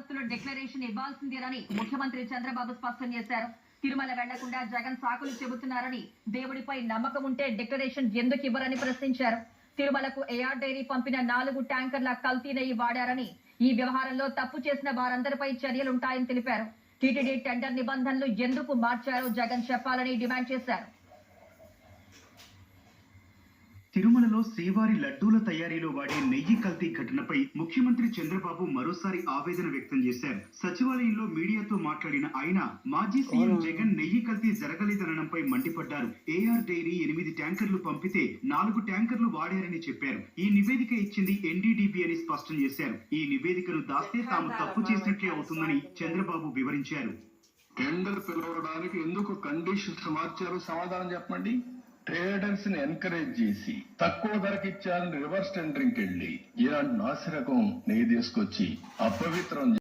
భక్తులు డిక్లరేషన్ ఇవ్వాల్సిందేనని ముఖ్యమంత్రి చంద్రబాబు స్పష్టం చేశారు. తిరుమల వెళ్లకుండా జగన్ సాకులు చెబుతున్నారని, దేవుడిపై నమ్మకం ఉంటే డిక్లరేషన్ ఎందుకు ఇవ్వరని ప్రశ్నించారు. తిరుమలకు ఏఆర్ డైరీ పంపిన 4 ట్యాంకర్ల కల్తీ నెయ్యి వాడారని, ఈ వ్యవహారంలో తప్పు చేసిన వారందరిపై చర్యలుంటాయని తెలిపారు. టీటీడీ టెండర్ నిబంధనలు ఎందుకు మార్చారో జగన్ చెప్పాలని డిమాండ్ చేశారు. తిరుమలలో శ్రీవారి లడ్డూల తయారీలో వాడే నెయ్యి కల్తీ ఘటనపై ముఖ్యమంత్రి చంద్రబాబు మరోసారి ఆవేదన వ్యక్తం చేశారు. సచివాలయంలో మీడియాతో మాట్లాడిన ఆయన మాజీ సీఎం జగన్ నెయ్యి కల్తీ జరగలేదనడంపై మండిపడ్డారు. ఏఆర్ డైరీ 8 ట్యాంకర్లు పంపితే 4 ట్యాంకర్లు వాడారని చెప్పారు. ఈ నివేదిక ఇచ్చింది ఎన్డీడీబీ అని స్పష్టం చేశారు. ఈ నివేదికను దాస్తే తాము తప్పు చేసినట్లే అవుతుందని చంద్రబాబు వివరించారు. టెండర్ పిలవడానికి ఎందుకు కండిషన్స్ మార్చారు? సమాధానం చెప్పండి. ట్రేడర్స్ ని ఎంకరేజ్ చేసి తక్కువ ధరకి ఇచ్చారని రివర్స్ టెండరింగ్కి వెళ్ళి ఇలాంటి నాసిరకం నెయ్యి తీసుకొచ్చి అపవిత్రం